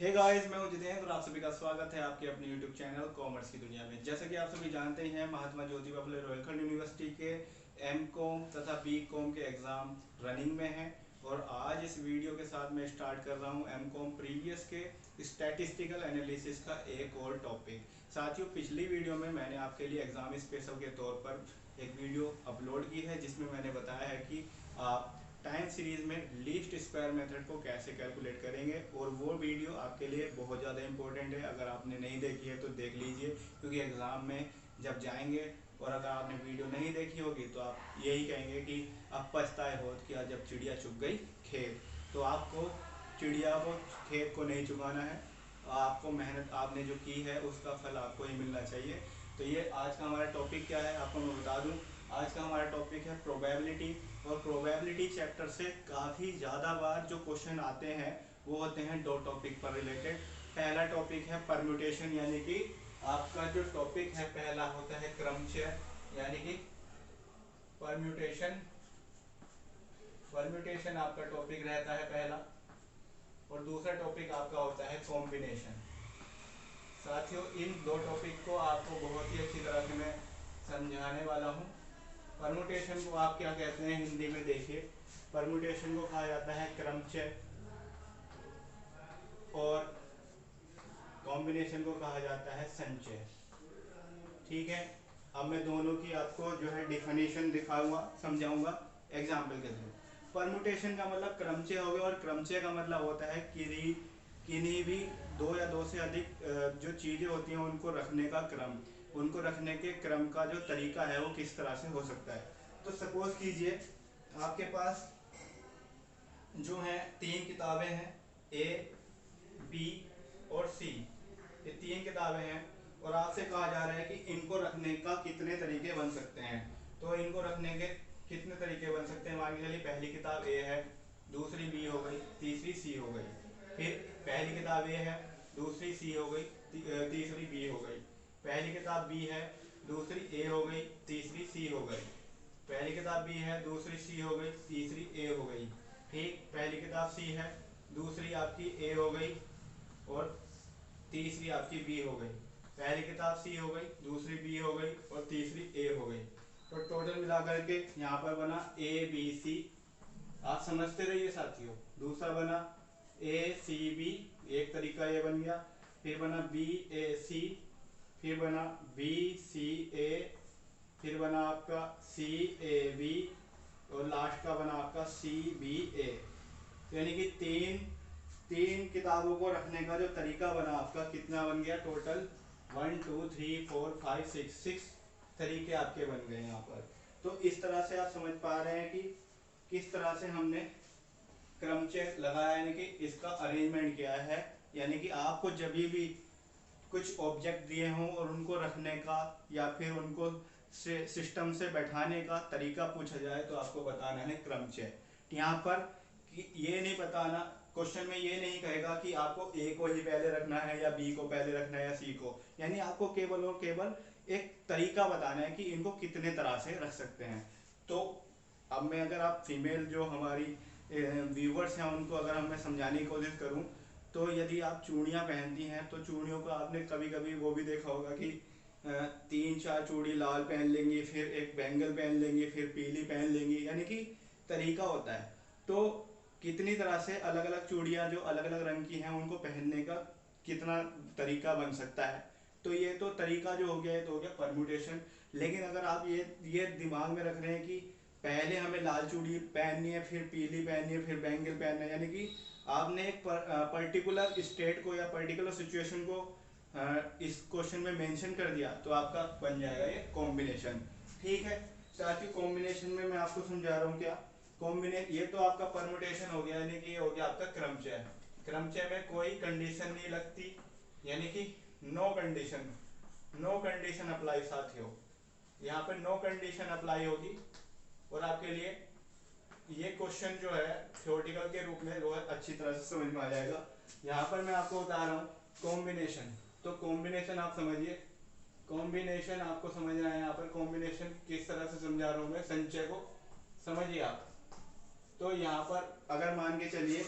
Hey guys, मैं हूं जितेंद्र और आप सभी का स्वागत है आपके अपने यूट्यूब चैनल कॉमर्स की दुनिया में। जैसा कि आप सभी जानते हैं, महात्मा ज्योतिबा फुले रोहिलखंड यूनिवर्सिटी के एम.कॉम तथा बी.कॉम के एग्ज़ाम रनिंग में हैं और आज इस वीडियो के साथ मैं स्टार्ट कर रहा हूं एम.कॉम प्रीवियस के स्टैटिस्टिकल एनालिसिस का एक और टॉपिक। साथियों, पिछली वीडियो में मैंने आपके लिए एग्ज़ाम स्पेशल के तौर पर एक वीडियो अपलोड की है जिसमें मैंने बताया है कि आप टाइम सीरीज में लीस्ट स्क्वायर मेथड को कैसे कैलकुलेट करेंगे, और वो वीडियो आपके लिए बहुत ज़्यादा इंपॉर्टेंट है। अगर आपने नहीं देखी है तो देख लीजिए, क्योंकि एग्ज़ाम में जब जाएंगे और अगर आपने वीडियो नहीं देखी होगी तो आप यही कहेंगे कि अब पछताए हो कि आज जब चिड़िया चुग गई खेत। तो आपको चिड़िया को खेत को नहीं चुगाना है, आपको मेहनत आपने जो की है उसका फल आपको ही मिलना चाहिए। तो ये आज का हमारा टॉपिक क्या है आपको मैं बता दूं। आज का हमारा टॉपिक है प्रोबेबिलिटी, और प्रोबेबिलिटी चैप्टर से काफ़ी ज़्यादा बार जो क्वेश्चन आते हैं वो होते हैं दो टॉपिक पर रिलेटेड। पहला टॉपिक है परम्यूटेशन, यानी कि आपका जो टॉपिक है पहला होता है क्रमचय, यानी कि परम्यूटेशन। परम्यूटेशन आपका टॉपिक रहता है पहला, और दूसरा टॉपिक आपका होता है कॉम्बिनेशन। साथियों, इन दो टॉपिक को आपको बहुत ही अच्छी तरह से मैं समझाने वाला हूँ। परम्यूटेशन को आप क्या कहते हैं हिंदी में, देखिए। परम्यूटेशन को कहा जाता है क्रमचय और कॉम्बिनेशन को कहा जाता है संचय। ठीक है, अब मैं दोनों की आपको जो है डिफिनेशन दिखाऊंगा, समझाऊंगा एग्जाम्पल के थ्रू। परम्यूटेशन का मतलब क्रमचय हो गया, और क्रमचय का मतलब होता है किन्हीं भी दो या दो से अधिक जो चीज़ें होती हैं उनको रखने का क्रम, उनको रखने के क्रम का जो तरीका है वो किस तरह से हो सकता है। तो सपोज कीजिए आपके पास जो है तीन किताबें हैं, ए, बी और सी। ये तीन किताबें हैं और आपसे कहा जा रहा है कि इनको रखने का कितने तरीके बन सकते हैं। तो इनको रखने के कितने तरीके बन सकते हैं, मान के चलिए पहली किताब ए है, दूसरी बी हो गई, तीसरी सी हो गई। फिर पहली किताब ए है, दूसरी सी हो गई, तीसरी बी हो गई। पहली किताब बी है, दूसरी ए हो गई, तीसरी सी हो गई। पहली किताब बी है, दूसरी सी हो गई, तीसरी ए हो गई। ठीक, पहली किताब सी है, दूसरी आपकी ए हो गई और तीसरी आपकी बी हो गई। पहली किताब सी हो गई, दूसरी बी हो गई और तीसरी ए हो गई। तो टोटल मिलाकर के यहाँ पर बना ए बी सी। आप समझते रहिए साथियों। दूसरा बना ए सी बी, एक तरीका ये बन गया। फिर बना बी ए सी, फिर बना बी सी ए, फिर बना आपका सी ए बी, और लास्ट का बना आपका सी बी ए। तो यानी कि तीन तीन किताबों को रखने का जो तरीका बना आपका, कितना बन गया टोटल, 1 2 3 4 5 6 तरीके आपके बन गए यहाँ पर। तो इस तरह से आप समझ पा रहे हैं कि किस तरह से हमने क्रमचय लगाया, यानी कि इसका अरेंजमेंट किया है। यानी कि आपको जब भी कुछ ऑब्जेक्ट दिए हों और उनको रखने का या फिर उनको सिस्टम से बैठाने का तरीका पूछा जाए तो आपको बताना है क्रमचय। यहाँ पर ये नहीं बताना, क्वेश्चन में ये नहीं कहेगा कि आपको ए को ही पहले रखना है या बी को पहले रखना है या सी को। यानी आपको केवल और केवल एक तरीका बताना है कि इनको कितने तरह से रख सकते हैं। तो अब मैं, अगर आप फीमेल जो हमारी व्यूवर्स हैं उनको अगर मैं समझाने की कोशिश करूं, तो यदि आप चूड़ियां पहनती हैं तो चूड़ियों को आपने कभी कभी वो भी देखा होगा कि तीन चार चूड़ी लाल पहन लेंगी, फिर एक बैंगल पहन लेंगी, फिर पीली पहन लेंगी, यानी कि तरीका होता है। तो कितनी तरह से अलग अलग चूड़ियां जो अलग अलग रंग की हैं उनको पहनने का कितना तरीका बन सकता है। तो ये तो तरीका जो हो गया है तो हो गया परम्यूटेशन। लेकिन अगर आप ये दिमाग में रख रहे हैं कि पहले हमें लाल चूड़ी पहननी है, फिर पीली पहननी है, फिर बैंगल पहनना है, यानी कि आपने एक पर्टिकुलर स्टेट को या पर्टिकुलर सिचुएशन को इस क्वेश्चन में मेंशन कर दिया तो आपका बन जाएगा ये कॉम्बिनेशन। ठीक है साथ ही कॉम्बिनेशन में मैं आपको समझा रहा हूँ क्या कॉम्बिनेट। ये तो आपका परम्यूटेशन हो गया, यानी कि ये हो गया आपका क्रमचय। क्रमचय में कोई कंडीशन नहीं लगती, यानी कि no condition, no condition apply साथियों। यहाँ पे नो कंडीशन अप्लाई होगी और आपके लिए ये क्वेश्चन जो है थ्योरेटिकल के रूप में वो अच्छी तरह से समझ में आ जाएगा। यहाँ पर मैं आपको बता रहा हूँ कॉम्बिनेशन। तो कॉम्बिनेशन आप समझिए, कॉम्बिनेशन आपको समझना है। यहाँ पर कॉम्बिनेशन किस तरह से समझा रहा हूँ मैं, संचय को समझिए आप। तो यहाँ पर अगर मान के चलिए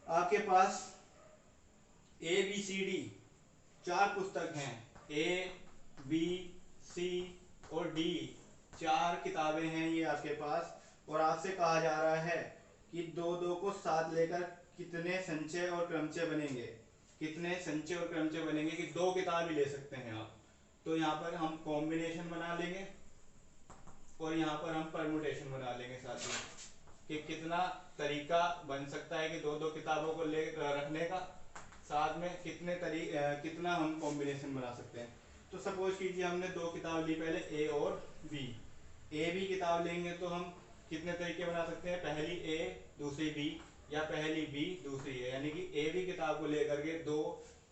आपके पास ABCD 4 पुस्तक हैं, A B C और D 4 किताबें हैं ये आपके पास, और आपसे कहा जा रहा है कि दो दो को साथ लेकर कितने संचय और क्रमचय बनेंगे, कितने संचय और क्रमचय बनेंगे, कि 2 किताब ही ले सकते हैं आप। तो यहाँ पर हम कॉम्बिनेशन बना लेंगे और यहाँ पर हम परमुटेशन बना लेंगे साथ में, कि कितना तरीका बन सकता है कि 2 किताबों को ले रखने का, साथ में कितना हम कॉम्बिनेशन बना सकते हैं। तो सपोज कीजिए हमने 2 किताब ली पहले, ए और बी। ए बी किताब लेंगे तो हम कितने तरीके बना सकते हैं, पहली ए दूसरी बी, या पहली बी दूसरी ए, यानी कि ए बी किताब को लेकर के 2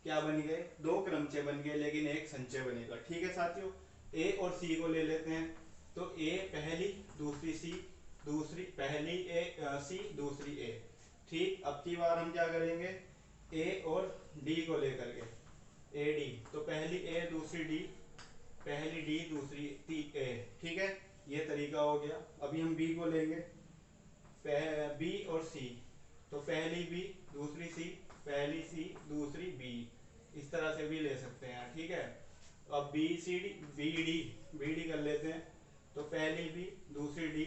क्या बन गए, 2 क्रमचय बन गए, लेकिन एक संचय बनेगा। ठीक है साथियों, ए और सी को ले लेते हैं, तो ए पहली दूसरी सी दूसरी, पहली ए सी दूसरी ए। ठीक, अब की बार हम क्या करेंगे, ए और डी को लेकर के, ए डी, तो पहली ए दूसरी डी, पहली डी दूसरी ए। ठीक है, ये तरीका हो गया। अभी हम बी को लेंगे, बी और सी, तो पहली बी दूसरी सी, पहली सी दूसरी बी, इस तरह से भी ले सकते हैं। ठीक है, अब B C D, B D कर लेते हैं, तो पहली बी दूसरी डी,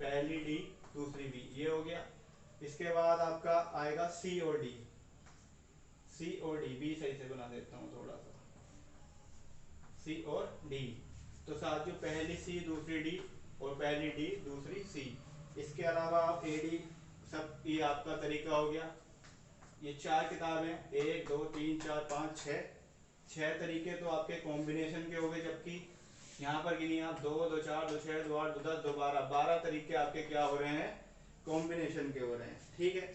पहली डी दूसरी बी, ये हो गया। इसके बाद आपका आएगा सी और डी, सी और डी, बी सही से बना देता हूँ थोड़ा सा, सी और डी, तो साथियों पहली सी दूसरी डी और पहली डी दूसरी सी। इसके अलावा आप ए डी, सब ये आपका तरीका हो गया। ये 4 किताबें, 1 2 3 4 5 6 तरीके तो आपके कॉम्बिनेशन के हो गए, जबकि यहाँ पर गिनिए आप 2 2 4 2 6 2 8 2 10 2 12 तरीके आपके क्या हो रहे हैं, कॉम्बिनेशन के हो रहे हैं। ठीक है,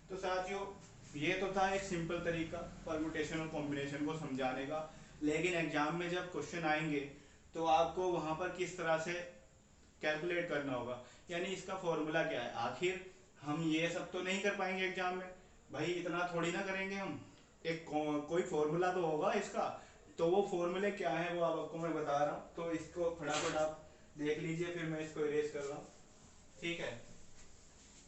तो साथियों ये तो था एक सिंपल तरीका परमुटेशन और कॉम्बिनेशन को समझाने का, लेकिन एग्जाम में जब क्वेश्चन आएंगे तो आपको वहां पर किस तरह से कैलकुलेट करना होगा, यानी इसका फॉर्मूला क्या है। आखिर हम ये सब तो नहीं कर पाएंगे एग्जाम में, भाई इतना थोड़ी ना करेंगे हम, एक कोई फॉर्मूला तो होगा इसका, तो वो फॉर्मूले क्या है वो आपको मैं बता रहा हूँ, तो इसको फटाफट आप देख लीजिए, फिर मैं इसको इरेज कर रहा हूँ। ठीक है,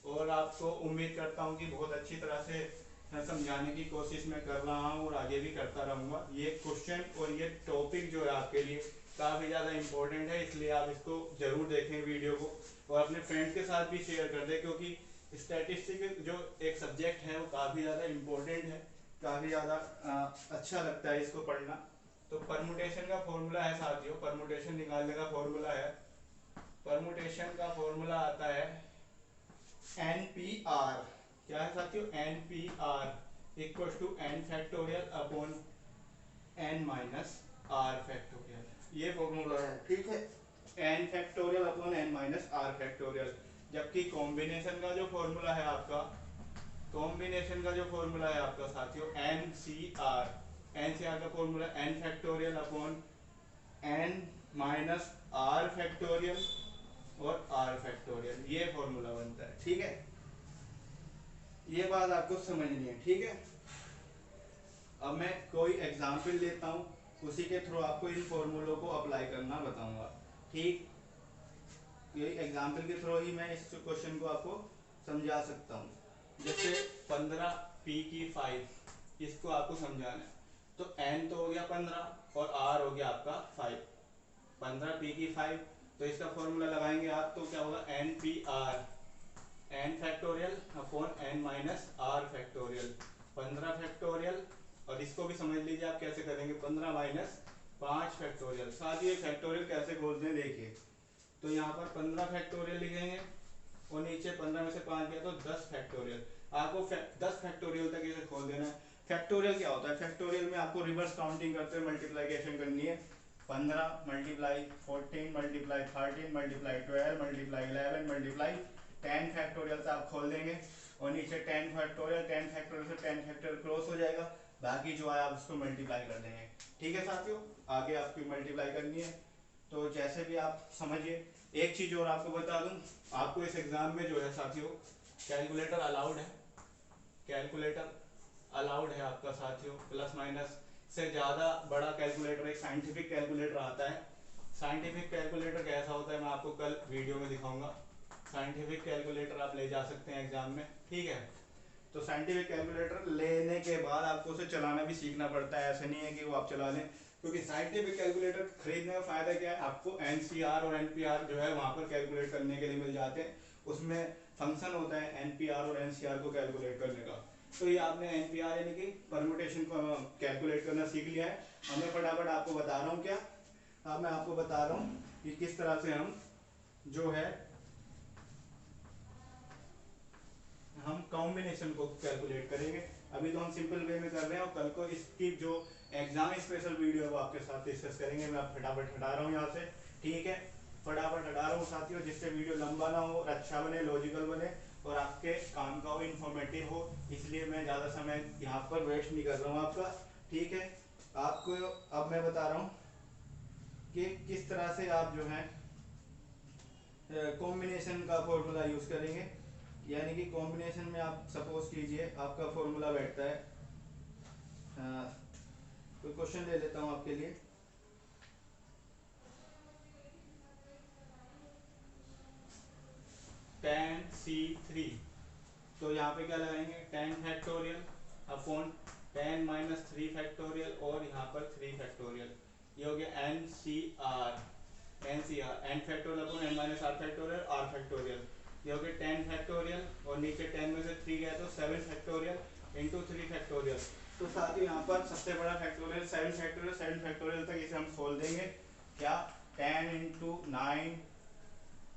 और आपको उम्मीद करता हूँ कि बहुत अच्छी तरह से समझाने की कोशिश मैं कर रहा हूँ और आगे भी करता रहूँगा। ये क्वेश्चन और ये टॉपिक जो है आपके लिए काफ़ी ज़्यादा इम्पोर्टेंट है, इसलिए आप इसको ज़रूर देखें वीडियो को, और अपने फ्रेंड्स के साथ भी शेयर कर दें, क्योंकि स्टैटिस्टिक्स जो एक सब्जेक्ट है वो काफ़ी ज़्यादा इम्पोर्टेंट है, काफ़ी ज़्यादा अच्छा लगता है इसको पढ़ना। तो परमुटेशन का फॉर्मूला है साथियों, परमुटेशन निकालने का फॉर्मूला है, परमुटेशन का फॉर्मूला आता है NPR। क्या है साथियों, NPR equal to n factorial upon n minus r factorial, ये फॉर्मूला है। ठीक है, n factorial upon n minus r factorial. जबकि कॉम्बिनेशन का जो फॉर्मूला है आपका, कॉम्बिनेशन का जो फॉर्मूला है आपका साथियों NCR, NCR का formula n factorial upon n minus r factorial और r फैक्टोरियल, ये फॉर्मूला बनता है। ठीक है, ये बात आपको समझनी है। ठीक है, अब मैं कोई एग्जाम्पल लेता हूँ, उसी के थ्रू आपको इन फॉर्मूलों को अप्लाई करना बताऊंगा। ठीक, ये एग्जाम्पल के थ्रू ही मैं इस क्वेश्चन को आपको समझा सकता हूँ। जैसे 15p की 5, इसको आपको समझाना है, तो n तो हो गया 15 और r हो गया आपका 5, 15p की 5, तो इसका फॉर्मूला लगाएंगे आप, तो क्या होगा NPR, n factorial upon n minus r factorial, 15 factorial, और इसको भी समझ लीजिए आप कैसे करेंगे, 15 माइनस 5 फैक्टोरियल। साथ ही फैक्टोरियल कैसे खोलते हैं देखिए, तो यहाँ पर 15 फैक्टोरियल लिखेंगे और नीचे 15 में से 5 गया तो 10 फैक्टोरियल। आपको 10 फैक्टोरियल तक इसे खोल देना है। फैक्टोरियल क्या होता है, फैक्टोरियल में आपको रिवर्स काउंटिंग करते हुए मल्टीप्लिकेशन करनी है। 15 multiply 14 multiply 13 multiply 12 multiply 11 multiply 10 factorial से आप खोल देंगे, और नीचे 10 फैक्टोरियल, 10 फैक्टोरियल से 10 फैक्टोरियल क्रॉस हो जाएगा, बाकी जो है आप उसको मल्टीप्लाई कर देंगे। ठीक है साथियों, आगे आपकी मल्टीप्लाई करनी है, तो जैसे भी आप समझिए। एक चीज और आपको बता दूं, आपको इस एग्जाम में जो है साथियों कैलकुलेटर अलाउड है, कैलकुलेटर अलाउड है आपका साथियों। प्लस माइनस से ज़्यादा बड़ा कैलकुलेटर एक साइंटिफिक कैलकुलेटर आता है। साइंटिफिक कैलकुलेटर कैसा होता है मैं आपको कल वीडियो में दिखाऊंगा। साइंटिफिक कैलकुलेटर आप ले जा सकते हैं एग्जाम में। ठीक है, तो साइंटिफिक कैलकुलेटर लेने के बाद आपको उसे चलाना भी सीखना पड़ता है, ऐसा नहीं है कि वो आप चला लें। क्योंकि साइंटिफिक कैलकुलेटर खरीदने का फायदा क्या है, आपको एनसीआर और एनपीआर जो है वहां पर कैलकुलेट करने के लिए मिल जाते हैं। उसमें फंक्शन होता है एनपीआर और एनसीआर को कैलकुलेट करने का। तो ये आपने एनपीआर यानी कि परमुटेशन को कैलकुलेट करना सीख लिया है। अब मैं फटाफट आपको बता रहा हूँ क्या, अब मैं आपको बता रहा हूँ कि किस तरह से हम जो है हम कॉम्बिनेशन को कैलकुलेट करेंगे। अभी तो हम सिंपल वे में कर रहे हैं और कल को इसकी जो एग्जाम स्पेशल वीडियो है वो आपके साथ डिस्कस करेंगे। मैं फटाफट हटा रहा हूँ यहाँ से, ठीक है, फटाफट हटा रहा हूँ साथियों, जिससे वीडियो लंबा ना हो और अच्छा बने, लॉजिकल बने और आपके काम का हो, इंफॉर्मेटिव हो। इसलिए मैं ज़्यादा समय यहाँ पर वेस्ट नहीं कर रहा हूँ आपका, ठीक है। आपको अब मैं बता रहा हूँ कि किस तरह से आप जो है कॉम्बिनेशन का फॉर्मूला यूज करेंगे। यानी कि कॉम्बिनेशन में आप सपोज कीजिए आपका फॉर्मूला बैठता है, कोई क्वेश्चन ले लेता हूं आपके लिए। tan c3, तो यहाँ पे क्या लगाएंगे, tan factorial upon tan minus 3 factorial और यहाँ पर 3 फैक्टोरियल, ये हो गया N factorial upon N minus R factorial R factorial, ये हो गया 10 फैक्टोरियल और नीचे 10 में से 3 गया तो 7 फैक्टोरियल इंटू 3 फैक्टोरियल। तो साथ ही यहाँ पर सबसे बड़ा फैक्टोरियल 7 फैक्टोरियल तक इसे हम खोल देंगे। क्या 10 into 9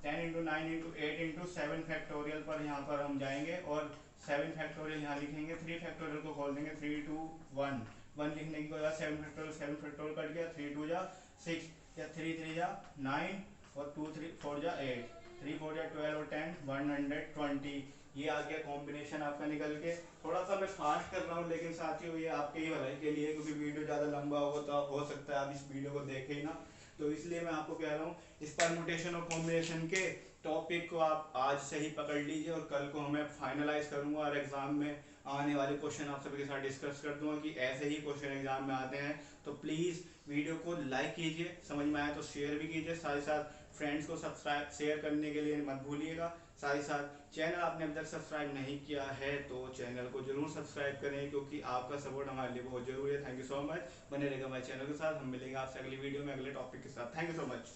10 into 9 into 8 into 7 factorial पर यहाँ पर हम जाएंगे और 7 फैक्टोरियल यहाँ लिखेंगे। 3 फैक्टोरियल को खोल देंगे, 3 2 1 1 लिखने की वजह 7 फैक्टोरियल कट गया, 3 2 जा 6 या 3 3 जा 9 और 2 3 4 जा 8, 3 4 जा 12 और 10 120। ये आ गया कॉम्बिनेशन आपका निकल के। थोड़ा सा मैं फास्ट कर रहा हूँ लेकिन साथियों ये आपके ही भलाई के लिए, क्योंकि वीडियो ज़्यादा लंबा हो तो हो सकता है आप इस वीडियो को देखें ही ना, तो इसलिए मैं आपको कह रहा हूँ इस परमुटेशन और कॉम्बिनेशन के टॉपिक को आप आज से ही पकड़ लीजिए और कल को हमें फाइनलाइज करूंगा और एग्जाम में आने वाले क्वेश्चन आप सभी के साथ डिस्कस कर दूंगा कि ऐसे ही क्वेश्चन एग्जाम में आते हैं। तो प्लीज़ वीडियो को लाइक कीजिए, समझ में आए तो शेयर भी कीजिए, साथ ही साथ फ्रेंड्स को सब्सक्राइब शेयर करने के लिए मत भूलिएगा। साथ ही साथ चैनल आपने अभी तक सब्सक्राइब नहीं किया है तो चैनल को जरूर सब्सक्राइब करें, क्योंकि आपका सपोर्ट हमारे लिए बहुत जरूरी है। थैंक यू सो मच, बने रहेगा हमारे चैनल के साथ। हम मिलेंगे आपसे अगली वीडियो में अगले टॉपिक के साथ। Thank you so much.